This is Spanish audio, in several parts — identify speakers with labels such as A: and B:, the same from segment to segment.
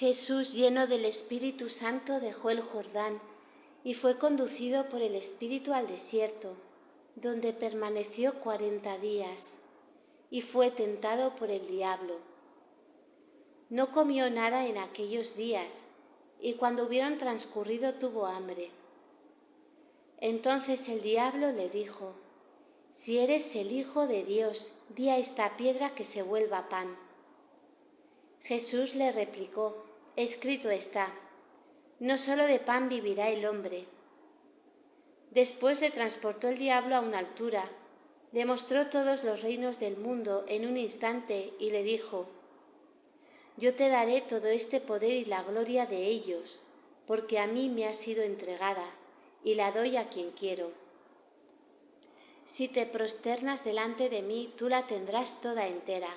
A: Jesús, lleno del Espíritu Santo, dejó el Jordán y fue conducido por el Espíritu al desierto, donde permaneció 40 días, y fue tentado por el diablo. No comió nada en aquellos días, y cuando hubieron transcurrido tuvo hambre. Entonces el diablo le dijo: «Si eres el Hijo de Dios, di a esta piedra que se vuelva pan». Jesús le replicó: «Escrito está, no solo de pan vivirá el hombre». Después le transportó el diablo a una altura, le mostró todos los reinos del mundo en un instante y le dijo: «Yo te daré todo este poder y la gloria de ellos, porque a mí me ha sido entregada, y la doy a quien quiero. Si te prosternas delante de mí, tú la tendrás toda entera».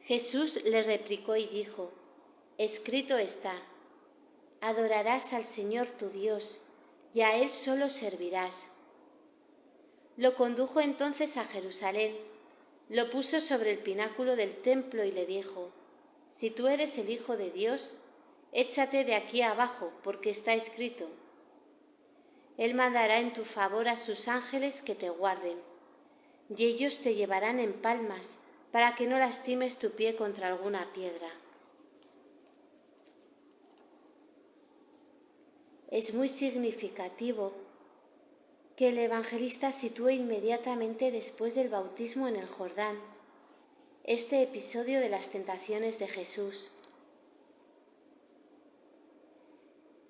A: Jesús le replicó y dijo: «Escrito está, adorarás al Señor tu Dios, y a Él solo servirás». Lo condujo entonces a Jerusalén, lo puso sobre el pináculo del templo y le dijo: «Si tú eres el Hijo de Dios, échate de aquí abajo, porque está escrito: Él mandará en tu favor a sus ángeles que te guarden, y ellos te llevarán en palmas, para que no lastimes tu pie contra alguna piedra». Es muy significativo que el evangelista sitúe inmediatamente después del bautismo en el Jordán este episodio de las tentaciones de Jesús.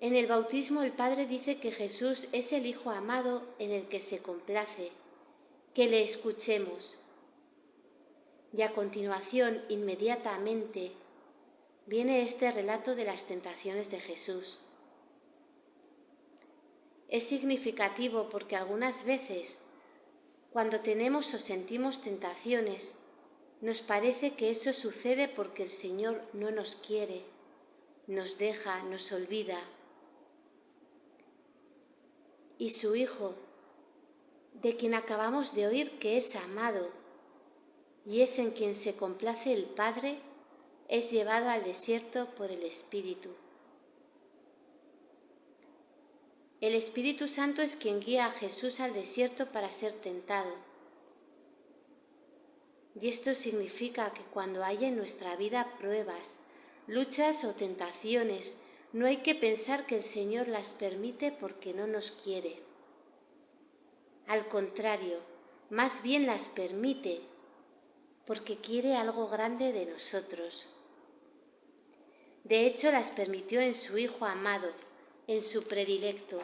A: En el bautismo el Padre dice que Jesús es el Hijo amado en el que se complace, que le escuchemos. Y a continuación, inmediatamente, viene este relato de las tentaciones de Jesús. Es significativo porque algunas veces, cuando tenemos o sentimos tentaciones, nos parece que eso sucede porque el Señor no nos quiere, nos deja, nos olvida. Y su Hijo, de quien acabamos de oír que es amado y es en quien se complace el Padre, es llevado al desierto por el Espíritu. El Espíritu Santo es quien guía a Jesús al desierto para ser tentado. Y esto significa que cuando haya en nuestra vida pruebas, luchas o tentaciones, no hay que pensar que el Señor las permite porque no nos quiere. Al contrario, más bien las permite porque quiere algo grande de nosotros. De hecho, las permitió en su Hijo amado, en su predilecto.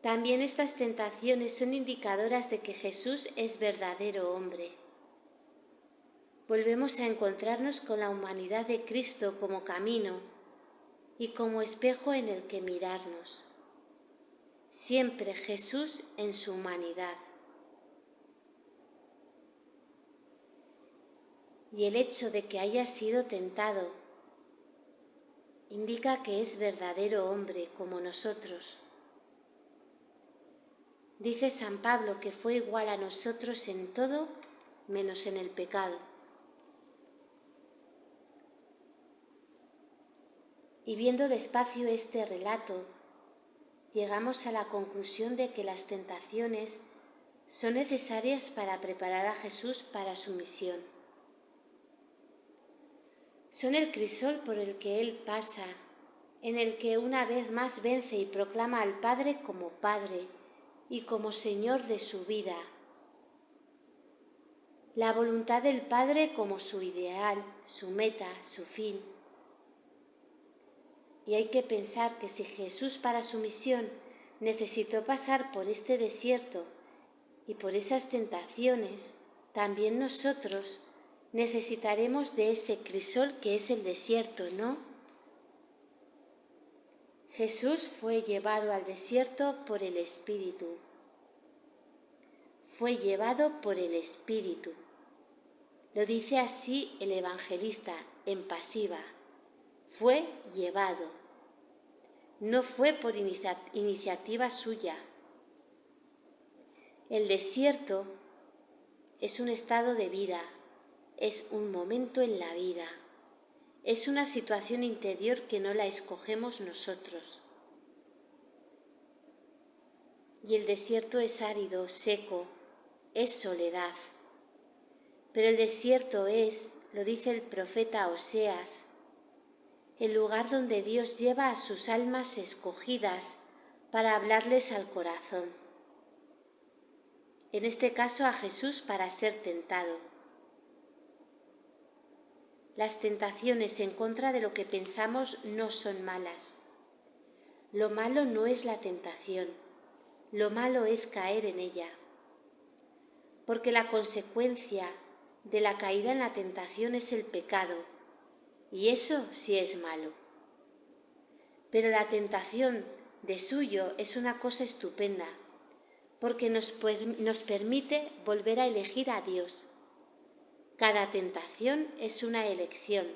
A: También estas tentaciones son indicadoras de que Jesús es verdadero hombre. Volvemos a encontrarnos con la humanidad de Cristo como camino y como espejo en el que mirarnos. Siempre Jesús en su humanidad. Y el hecho de que haya sido tentado indica que es verdadero hombre como nosotros. Dice San Pablo que fue igual a nosotros en todo menos en el pecado. Y viendo despacio este relato, llegamos a la conclusión de que las tentaciones son necesarias para preparar a Jesús para su misión. Son el crisol por el que Él pasa, en el que una vez más vence y proclama al Padre como Padre y como Señor de su vida. La voluntad del Padre como su ideal, su meta, su fin. Y hay que pensar que si Jesús para su misión necesitó pasar por este desierto y por esas tentaciones, también nosotros necesitaremos de ese crisol que es el desierto, ¿no? Jesús fue llevado al desierto por el Espíritu. Fue llevado por el Espíritu. Lo dice así el evangelista en pasiva. Fue llevado. No fue por iniciativa suya. El desierto es un estado de vida, es un momento en la vida, es una situación interior que no la escogemos nosotros. Y el desierto es árido, seco, es soledad. Pero el desierto es, lo dice el profeta Oseas, el lugar donde Dios lleva a sus almas escogidas para hablarles al corazón. En este caso a Jesús para ser tentado. Las tentaciones en contra de lo que pensamos no son malas. Lo malo no es la tentación, lo malo es caer en ella. Porque la consecuencia de la caída en la tentación es el pecado, y eso sí es malo. Pero la tentación de suyo es una cosa estupenda, porque nos permite volver a elegir a Dios. Cada tentación es una elección.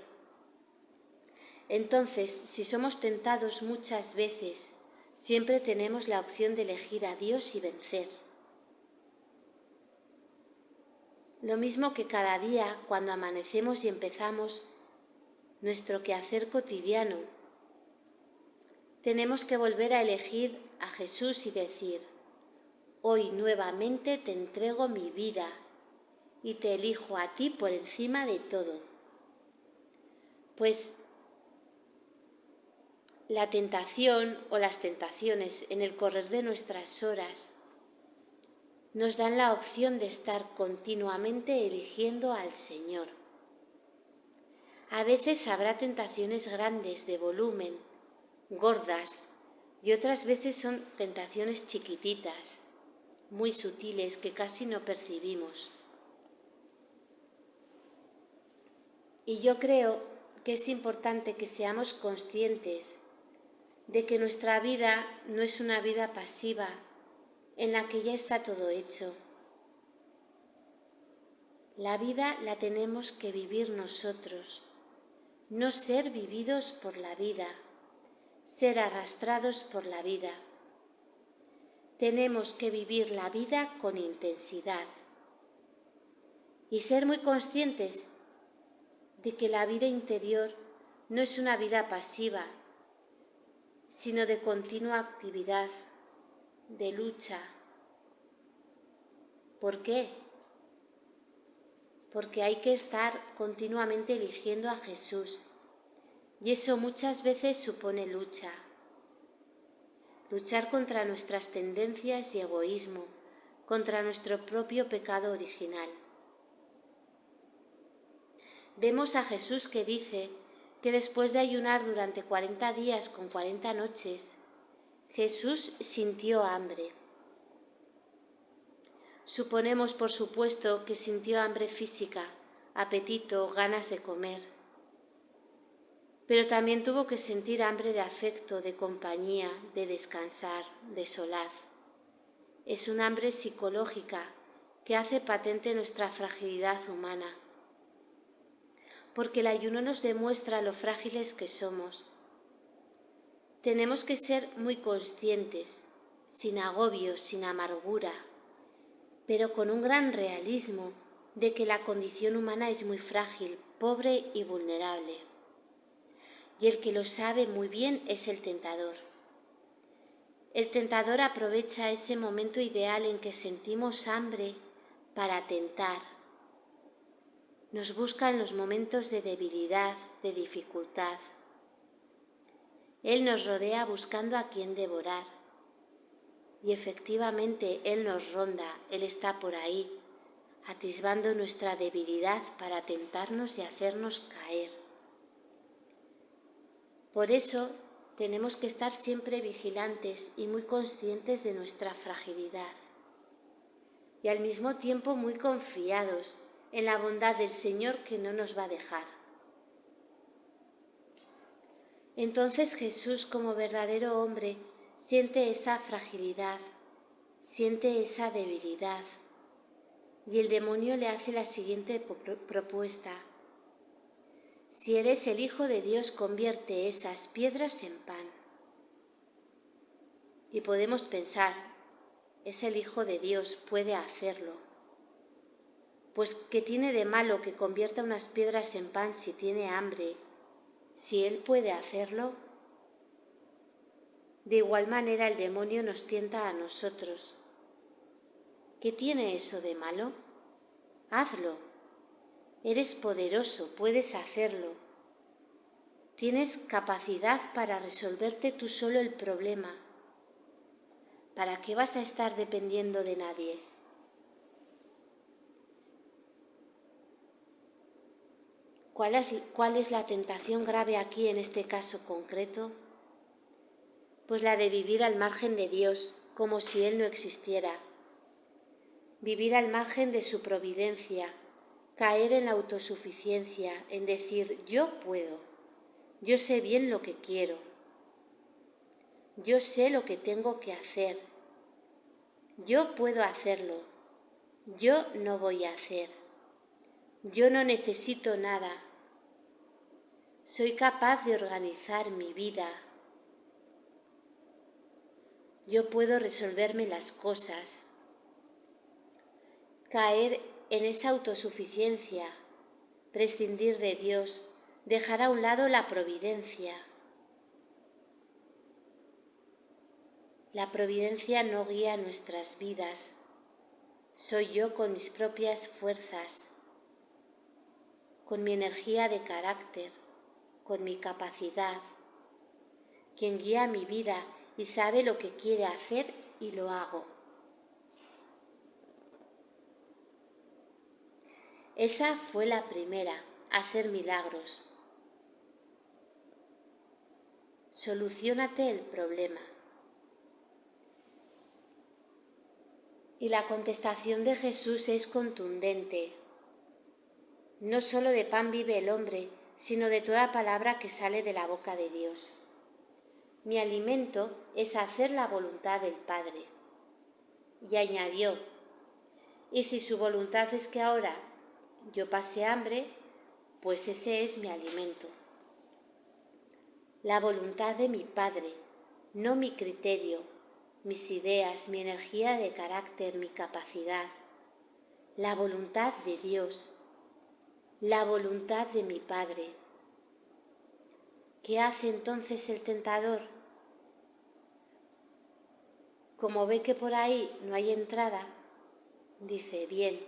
A: Entonces, si somos tentados muchas veces, siempre tenemos la opción de elegir a Dios y vencer. Lo mismo que cada día, cuando amanecemos y empezamos nuestro quehacer cotidiano, tenemos que volver a elegir a Jesús y decir: hoy nuevamente te entrego mi vida y te elijo a ti por encima de todo. Pues la tentación o las tentaciones en el correr de nuestras horas nos dan la opción de estar continuamente eligiendo al Señor. A veces habrá tentaciones grandes de volumen, gordas, y otras veces son tentaciones chiquititas, muy sutiles que casi no percibimos. Y yo creo que es importante que seamos conscientes de que nuestra vida no es una vida pasiva en la que ya está todo hecho. La vida la tenemos que vivir nosotros, no ser vividos por la vida, ser arrastrados por la vida. Tenemos que vivir la vida con intensidad y ser muy conscientes de que la vida interior no es una vida pasiva, sino de continua actividad, de lucha. ¿Por qué? Porque hay que estar continuamente eligiendo a Jesús, y eso muchas veces supone lucha. Luchar contra nuestras tendencias y egoísmo, contra nuestro propio pecado original. Vemos a Jesús que dice que después de ayunar durante 40 días con 40 noches, Jesús sintió hambre. Suponemos, por supuesto, que sintió hambre física, apetito, ganas de comer. Pero también tuvo que sentir hambre de afecto, de compañía, de descansar, de solaz. Es un hambre psicológica que hace patente nuestra fragilidad humana. Porque el ayuno nos demuestra lo frágiles que somos. Tenemos que ser muy conscientes, sin agobios, sin amargura, pero con un gran realismo de que la condición humana es muy frágil, pobre y vulnerable. Y el que lo sabe muy bien es el tentador. El tentador aprovecha ese momento ideal en que sentimos hambre para tentar. Nos busca en los momentos de debilidad, de dificultad. Él nos rodea buscando a quien devorar. Y efectivamente Él nos ronda, Él está por ahí, atisbando nuestra debilidad para tentarnos y hacernos caer. Por eso tenemos que estar siempre vigilantes y muy conscientes de nuestra fragilidad. Y al mismo tiempo muy confiados en la bondad del Señor que no nos va a dejar. Entonces Jesús, como verdadero hombre, siente esa fragilidad, siente esa debilidad. Y el demonio le hace la siguiente propuesta: si eres el Hijo de Dios, convierte esas piedras en pan. Y podemos pensar, es el Hijo de Dios, puede hacerlo. Pues ¿qué tiene de malo que convierta unas piedras en pan si tiene hambre? Si Él puede hacerlo. De igual manera el demonio nos tienta a nosotros. ¿Qué tiene eso de malo? Hazlo. Eres poderoso, puedes hacerlo. Tienes capacidad para resolverte tú solo el problema. ¿Para qué vas a estar dependiendo de nadie? ¿Cuál es la tentación grave aquí en este caso concreto? Pues la de vivir al margen de Dios, como si Él no existiera. Vivir al margen de su providencia, caer en la autosuficiencia, en decir yo puedo, yo sé bien lo que quiero, yo sé lo que tengo que hacer, yo puedo hacerlo, yo no voy a hacer, yo no necesito nada, soy capaz de organizar mi vida, yo puedo resolverme las cosas. Caer en esa autosuficiencia, prescindir de Dios, dejar a un lado la providencia. La providencia no guía nuestras vidas. Soy yo con mis propias fuerzas, con mi energía de carácter, con mi capacidad, quien guía mi vida y sabe lo que quiere hacer y lo hago. Esa fue la primera, hacer milagros. Soluciónate el problema. Y la contestación de Jesús es contundente. No solo de pan vive el hombre, sino de toda palabra que sale de la boca de Dios. Mi alimento es hacer la voluntad del Padre. Y añadió, y si su voluntad es que ahora yo pase hambre, pues ese es mi alimento. La voluntad de mi Padre, no mi criterio, mis ideas, mi energía de carácter, mi capacidad. La voluntad de Dios, la voluntad de mi Padre. ¿Qué hace entonces el tentador? Como ve que por ahí no hay entrada, dice, bien,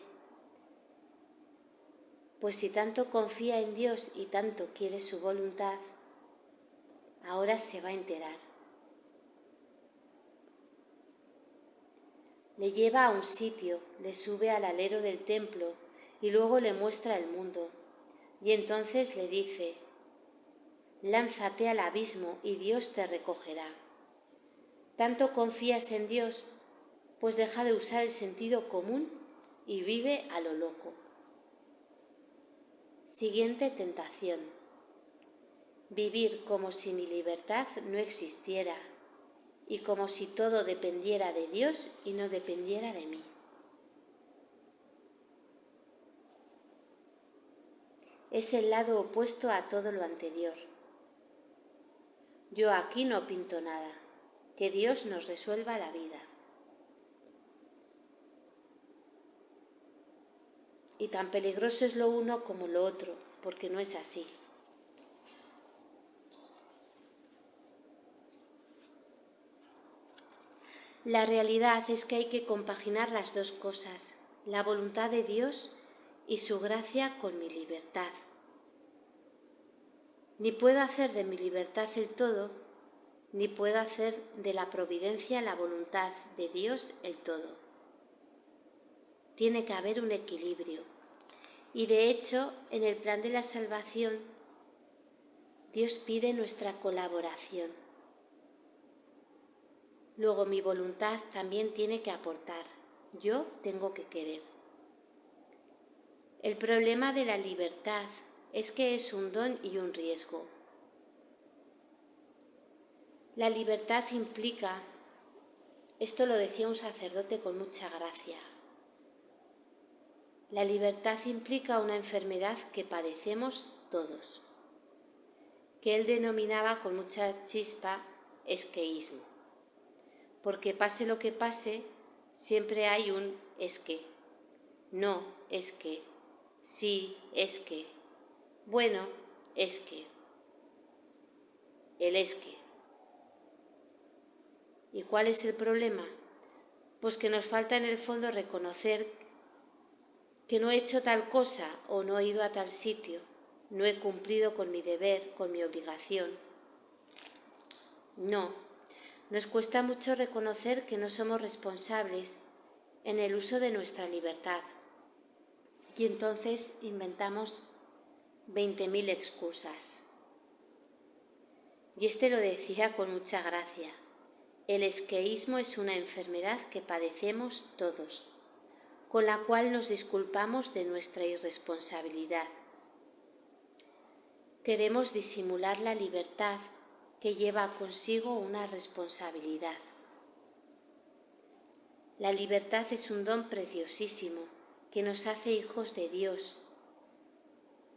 A: pues si tanto confía en Dios y tanto quiere su voluntad, ahora se va a enterar. Le lleva a un sitio, le sube al alero del templo y luego le muestra el mundo. Y entonces le dice, lánzate al abismo y Dios te recogerá. ¿Tanto confías en Dios? Pues deja de usar el sentido común y vive a lo loco. Siguiente tentación. Vivir como si mi libertad no existiera y como si todo dependiera de Dios y no dependiera de mí. Es el lado opuesto a todo lo anterior. Yo aquí no pinto nada, que Dios nos resuelva la vida. Y tan peligroso es lo uno como lo otro, porque no es así. La realidad es que hay que compaginar las dos cosas, la voluntad de Dios y su gracia con mi libertad. Ni puedo hacer de mi libertad el todo, ni puedo hacer de la providencia la voluntad de Dios el todo. Tiene que haber un equilibrio. Y de hecho, en el plan de la salvación, Dios pide nuestra colaboración. Luego mi voluntad también tiene que aportar. Yo tengo que querer. El problema de la libertad es que es un don y un riesgo. La libertad implica, esto lo decía un sacerdote con mucha gracia, la libertad implica una enfermedad que padecemos todos, que él denominaba con mucha chispa esqueísmo. Porque pase lo que pase, siempre hay un es que. No, es que, sí, es que, bueno, es que, el es que. ¿Y cuál es el problema? Pues que nos falta en el fondo reconocer que no he hecho tal cosa o no he ido a tal sitio, no he cumplido con mi deber, con mi obligación. No, nos cuesta mucho reconocer que no somos responsables en el uso de nuestra libertad. Y entonces inventamos 20.000 excusas. Y lo decía con mucha gracia. El esqueísmo es una enfermedad que padecemos todos, con la cual nos disculpamos de nuestra irresponsabilidad. Queremos disimular la libertad que lleva consigo una responsabilidad. La libertad es un don preciosísimo que nos hace hijos de Dios,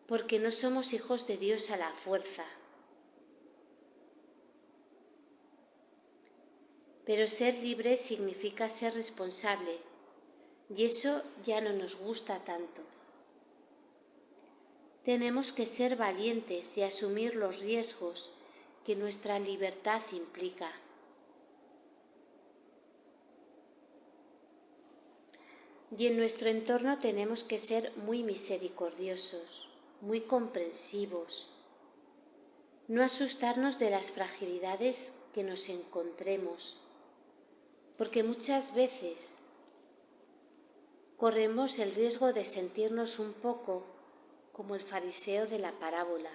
A: porque no somos hijos de Dios a la fuerza. Pero ser libre significa ser responsable, y eso ya no nos gusta tanto. Tenemos que ser valientes y asumir los riesgos que nuestra libertad implica. Y en nuestro entorno tenemos que ser muy misericordiosos, muy comprensivos, no asustarnos de las fragilidades que nos encontremos, porque muchas veces corremos el riesgo de sentirnos un poco como el fariseo de la parábola.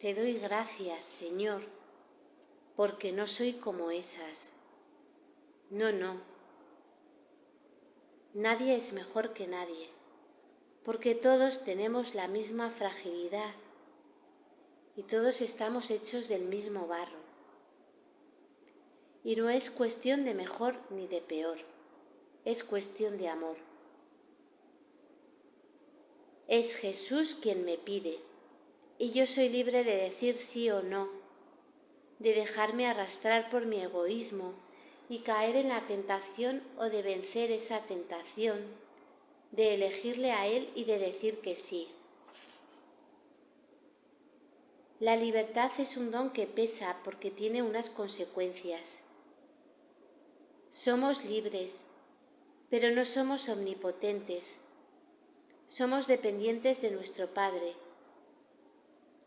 A: Te doy gracias, Señor, porque no soy como esas. No. Nadie es mejor que nadie, porque todos tenemos la misma fragilidad y todos estamos hechos del mismo barro. Y no es cuestión de mejor ni de peor, es cuestión de amor. Es Jesús quien me pide, y yo soy libre de decir sí o no, de dejarme arrastrar por mi egoísmo y caer en la tentación o de vencer esa tentación, de elegirle a Él y de decir que sí. La libertad es un don que pesa porque tiene unas consecuencias. Somos libres, pero no somos omnipotentes. Somos dependientes de nuestro Padre.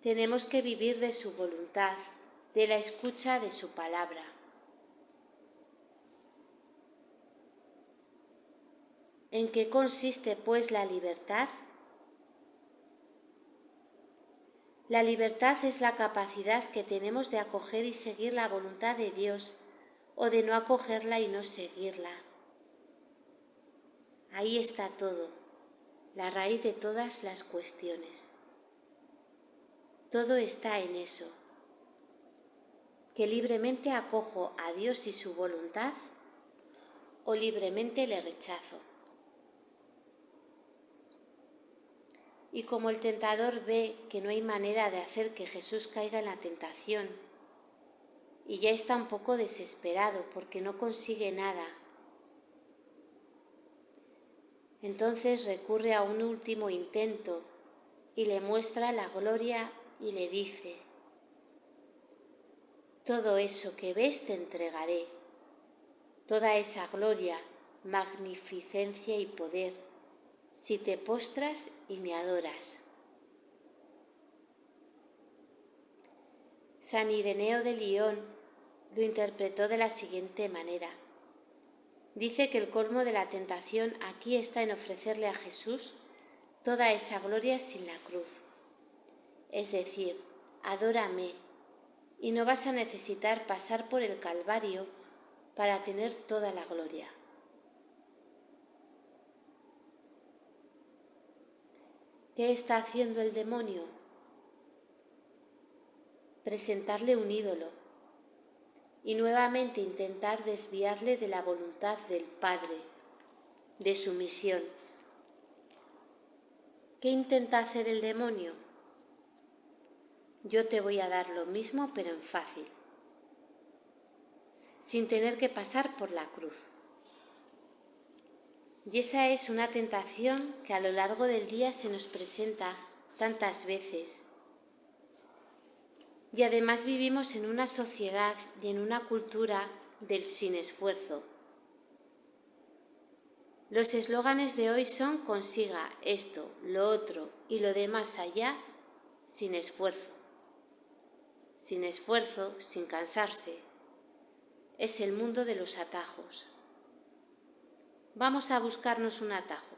A: Tenemos que vivir de su voluntad, de la escucha de su palabra. ¿En qué consiste, pues, la libertad? La libertad es la capacidad que tenemos de acoger y seguir la voluntad de Dios o de no acogerla y no seguirla. Ahí está todo, la raíz de todas las cuestiones. Todo está en eso, que libremente acojo a Dios y su voluntad o libremente le rechazo. Y como el tentador ve que no hay manera de hacer que Jesús caiga en la tentación y ya está un poco desesperado porque no consigue nada, entonces recurre a un último intento y le muestra la gloria y le dice: todo eso que ves te entregaré, toda esa gloria, magnificencia y poder, si te postras y me adoras. San Ireneo de Lyon lo interpretó de la siguiente manera. Dice que el colmo de la tentación aquí está en ofrecerle a Jesús toda esa gloria sin la cruz. Es decir, adórame y no vas a necesitar pasar por el Calvario para tener toda la gloria. ¿Qué está haciendo el demonio? Presentarle un ídolo y nuevamente intentar desviarle de la voluntad del Padre, de su misión. ¿Qué intenta hacer el demonio? Yo te voy a dar lo mismo, pero en fácil, sin tener que pasar por la cruz. Y esa es una tentación que a lo largo del día se nos presenta tantas veces. Y además vivimos en una sociedad y en una cultura del sin esfuerzo. Los eslóganes de hoy son: consiga esto, lo otro y lo de más allá sin esfuerzo. Sin esfuerzo, sin cansarse. Es el mundo de los atajos. Vamos a buscarnos un atajo.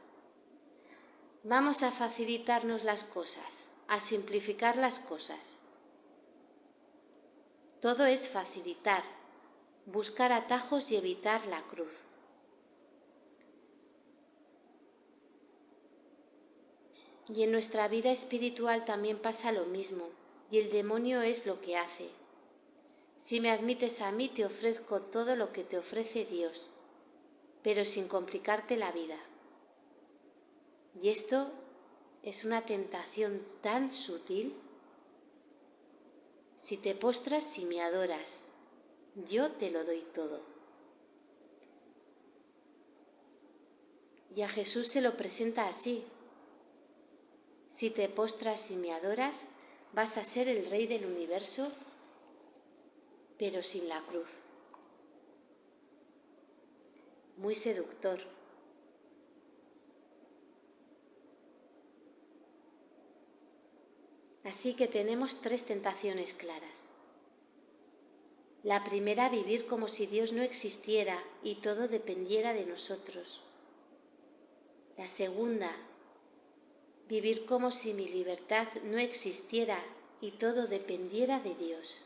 A: Vamos a facilitarnos las cosas, a simplificar las cosas. Todo es facilitar, buscar atajos y evitar la cruz. Y en nuestra vida espiritual también pasa lo mismo, y el demonio es lo que hace. Si me admites a mí, te ofrezco todo lo que te ofrece Dios, pero sin complicarte la vida. Y esto es una tentación tan sutil. Si te postras y me adoras, yo te lo doy todo. Y a Jesús se lo presenta así: si te postras y me adoras, vas a ser el Rey del universo, pero sin la cruz. Muy seductor. Así que tenemos 3 tentaciones claras. La primera, vivir como si Dios no existiera y todo dependiera de nosotros. La segunda, vivir como si mi libertad no existiera y todo dependiera de Dios.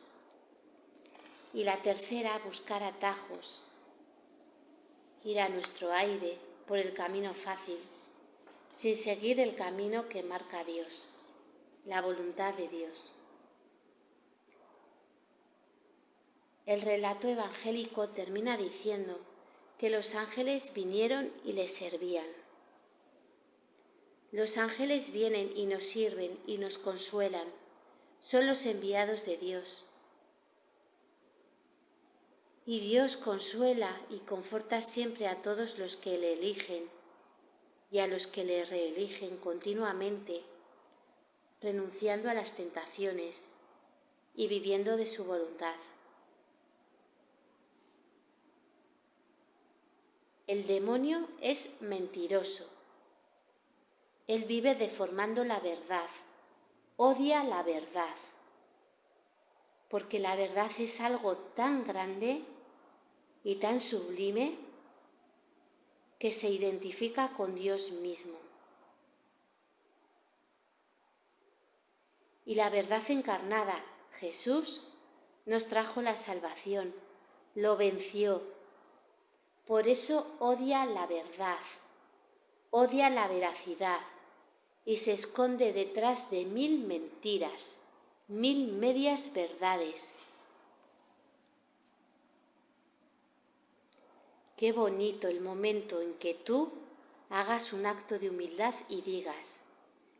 A: Y la tercera, buscar atajos, ir a nuestro aire por el camino fácil, sin seguir el camino que marca Dios, la voluntad de Dios. El relato evangélico termina diciendo que los ángeles vinieron y les servían. Los ángeles vienen y nos sirven y nos consuelan. Son los enviados de Dios. Y Dios consuela y conforta siempre a todos los que le eligen y a los que le reeligen continuamente, renunciando a las tentaciones y viviendo de su voluntad. El demonio es mentiroso. Él vive deformando la verdad, odia la verdad, porque la verdad es algo tan grande y tan sublime que se identifica con Dios mismo. Y la verdad encarnada, Jesús, nos trajo la salvación, lo venció. Por eso odia la verdad, odia la veracidad y se esconde detrás de 1000 mentiras, 1000 medias verdades. Qué bonito el momento en que tú hagas un acto de humildad y digas: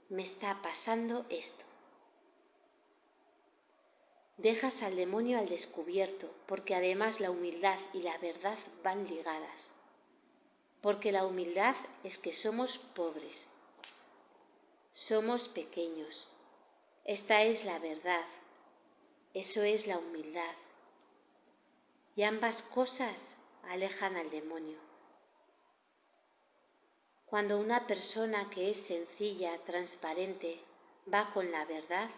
A: me está pasando esto. Dejas al demonio al descubierto, porque además la humildad y la verdad van ligadas. Porque la humildad es que somos pobres, somos pequeños. Esta es la verdad, eso es la humildad. Y ambas cosas alejan al demonio. Cuando una persona que es sencilla, transparente, va con la verdad,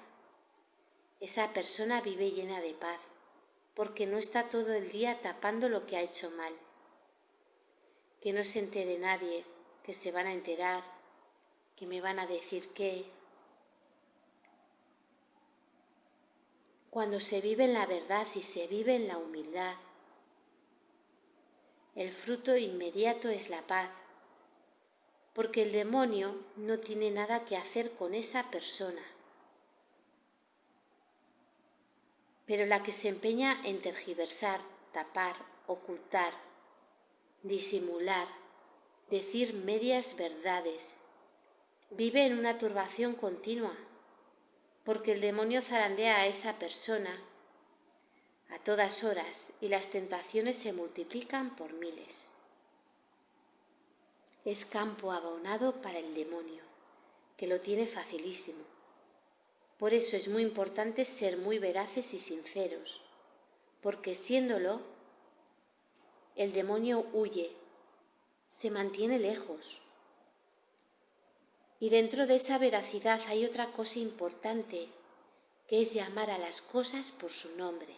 A: esa persona vive llena de paz, porque no está todo el día tapando lo que ha hecho mal. Que no se entere nadie, que se van a enterar, que me van a decir qué. Cuando se vive en la verdad y se vive en la humildad, el fruto inmediato es la paz, porque el demonio no tiene nada que hacer con esa persona. Pero la que se empeña en tergiversar, tapar, ocultar, disimular, decir medias verdades, vive en una turbación continua, porque el demonio zarandea a esa persona a todas horas y las tentaciones se multiplican por miles. es campo abonado para el demonio, que lo tiene facilísimo. Por eso es muy importante ser muy veraces y sinceros, porque siéndolo, el demonio huye, se mantiene lejos. Y dentro de esa veracidad hay otra cosa importante, que es llamar a las cosas por su nombre.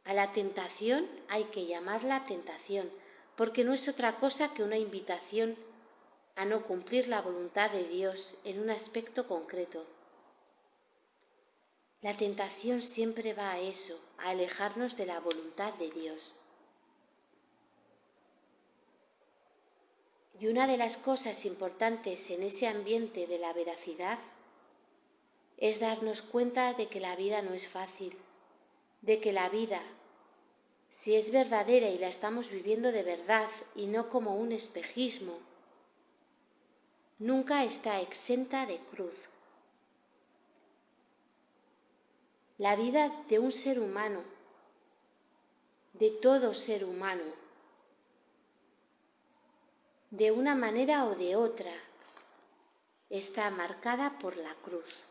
A: A la tentación hay que llamarla tentación, porque no es otra cosa que una invitación a no cumplir la voluntad de Dios en un aspecto concreto. La tentación siempre va a eso, a alejarnos de la voluntad de Dios. Y una de las cosas importantes en ese ambiente de la veracidad es darnos cuenta de que la vida no es fácil, de que la vida, si es verdadera y la estamos viviendo de verdad y no como un espejismo, nunca está exenta de cruz. La vida de un ser humano, de todo ser humano, de una manera o de otra, está marcada por la cruz.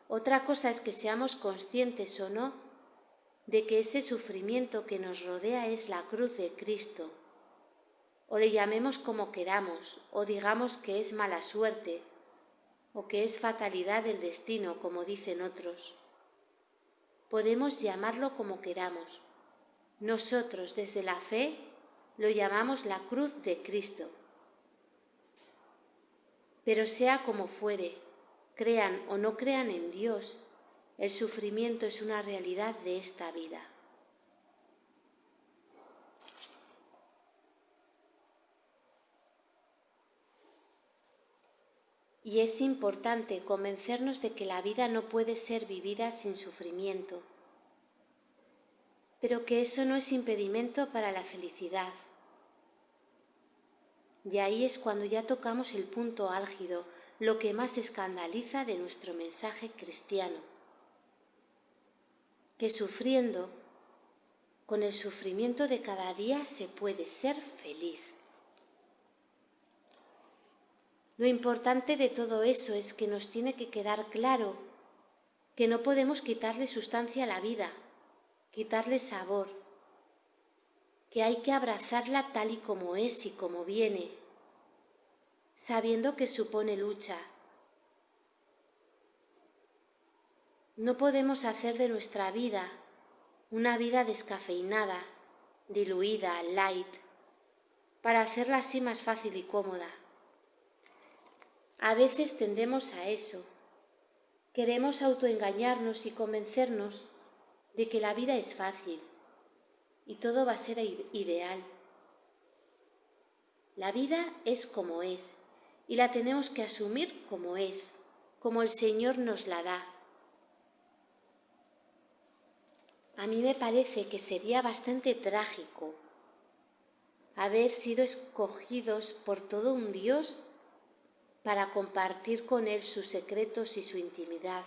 A: Otra cosa es que seamos conscientes o no de que ese sufrimiento que nos rodea es la cruz de Cristo, o le llamemos como queramos, o digamos que es mala suerte, o que es fatalidad del destino, como dicen otros. Podemos llamarlo como queramos. Nosotros, desde la fe, lo llamamos la cruz de Cristo. Pero sea como fuere, crean o no crean en Dios, el sufrimiento es una realidad de esta vida. Y es importante convencernos de que la vida no puede ser vivida sin sufrimiento, pero que eso no es impedimento para la felicidad. Y ahí es cuando ya tocamos el punto álgido, lo que más escandaliza de nuestro mensaje cristiano, que sufriendo, con el sufrimiento de cada día se puede ser feliz. Lo importante de todo eso es que nos tiene que quedar claro que no podemos quitarle sustancia a la vida, quitarle sabor, que hay que abrazarla tal y como es y como viene, sabiendo que supone lucha. No podemos hacer de nuestra vida una vida descafeinada, diluida, light, para hacerla así más fácil y cómoda. A veces tendemos a eso. Queremos autoengañarnos y convencernos de que la vida es fácil y todo va a ser ideal. La vida es como es y la tenemos que asumir como es, como el Señor nos la da. A mí me parece que sería bastante trágico haber sido escogidos por todo un Dios para compartir con Él sus secretos y su intimidad.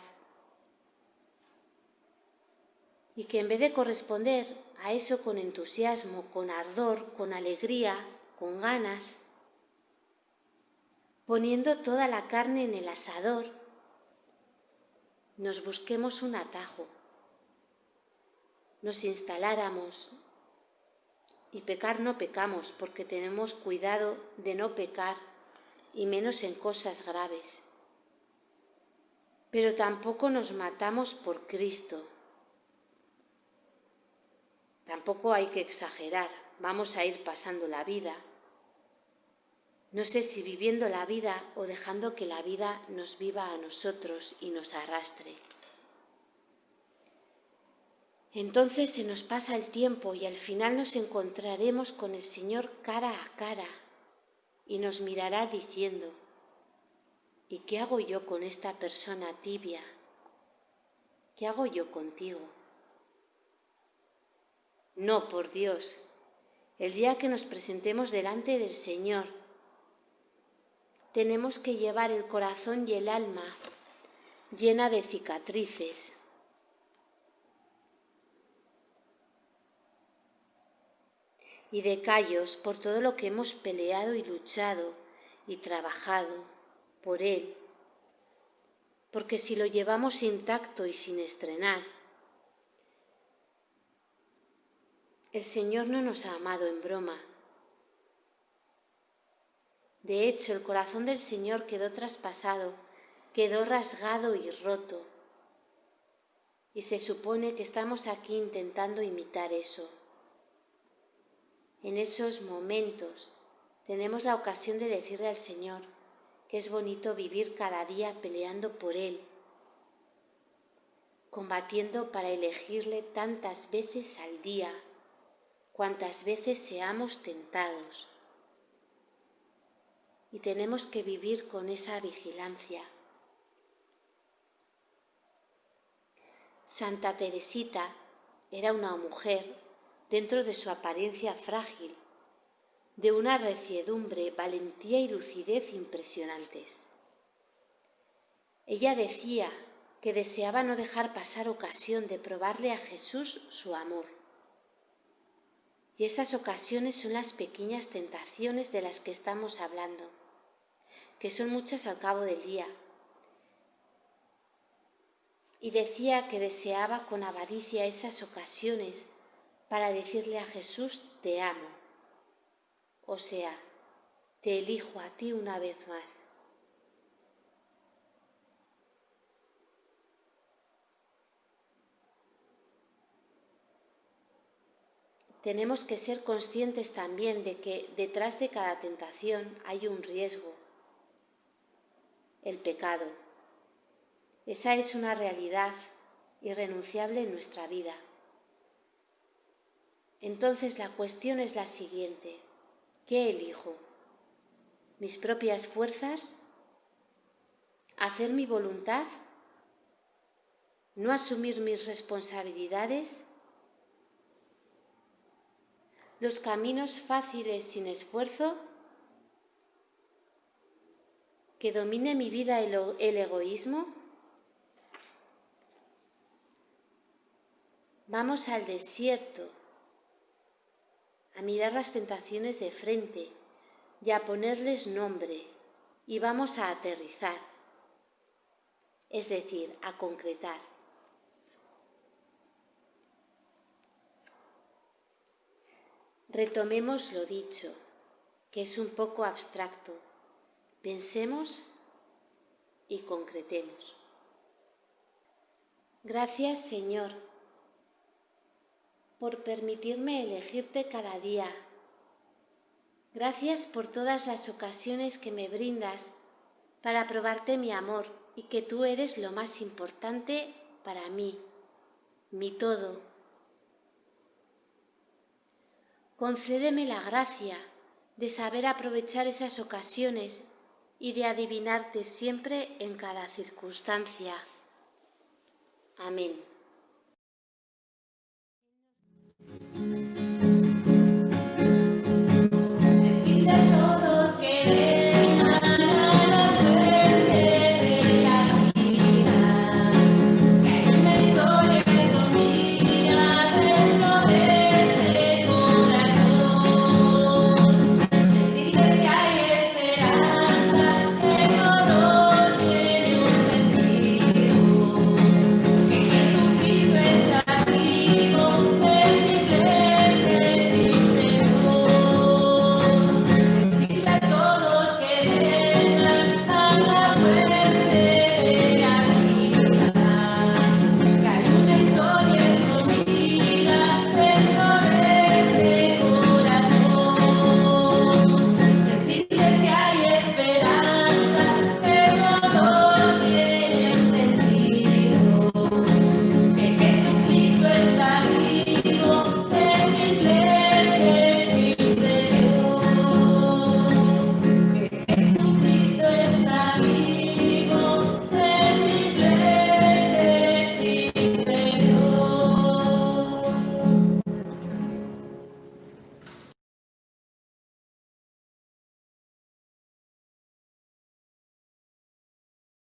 A: Y que en vez de corresponder a eso con entusiasmo, con ardor, con alegría, con ganas, poniendo toda la carne en el asador, nos busquemos un atajo, nos instaláramos, y pecar no pecamos porque tenemos cuidado de no pecar, y menos en cosas graves. Pero tampoco nos matamos por Cristo. Tampoco hay que exagerar, vamos a ir pasando la vida. No sé si viviendo la vida o dejando que la vida nos viva a nosotros y nos arrastre. Entonces se nos pasa el tiempo y al final nos encontraremos con el Señor cara a cara y nos mirará diciendo: ¿y qué hago yo con esta persona tibia? ¿Qué hago yo contigo? No, por Dios, el día que nos presentemos delante del Señor, tenemos que llevar el corazón y el alma llena de cicatrices. y de callos por todo lo que hemos peleado y luchado y trabajado por Él. Porque si lo llevamos intacto y sin estrenar, el Señor no nos ha amado en broma. De hecho, el corazón del Señor quedó traspasado, quedó rasgado y roto. Y se supone que estamos aquí intentando imitar eso. En esos momentos tenemos la ocasión de decirle al Señor que es bonito vivir cada día peleando por Él, combatiendo para elegirle tantas veces al día, cuantas veces seamos tentados. Y tenemos que vivir con esa vigilancia. Santa Teresita era una mujer, dentro de su apariencia frágil, de una reciedumbre, valentía y lucidez impresionantes. Ella decía que deseaba no dejar pasar ocasión de probarle a Jesús su amor. Y esas ocasiones son las pequeñas tentaciones de las que estamos hablando, que son muchas al cabo del día. Y decía que deseaba con avaricia esas ocasiones para decirle a Jesús, te amo. O sea, te elijo a ti una vez más. Tenemos que ser conscientes también de que detrás de cada tentación hay un riesgo, el pecado. Esa es una realidad irrenunciable en nuestra vida. Entonces la cuestión es la siguiente: ¿qué elijo? ¿Mis propias fuerzas? ¿Hacer mi voluntad? ¿No asumir mis responsabilidades? ¿Los caminos fáciles sin esfuerzo? ¿Que domine mi vida el egoísmo? Vamos al desierto a mirar las tentaciones de frente y a ponerles nombre, y vamos a aterrizar, es decir, a concretar. Retomemos lo dicho, que es un poco abstracto. Pensemos y concretemos. Gracias, Señor, por permitirme elegirte cada día. Gracias por todas las ocasiones que me brindas para probarte mi amor y que tú eres lo más importante para mí, mi todo. Concédeme la gracia de saber aprovechar esas ocasiones y de adivinarte siempre en cada circunstancia. Amén.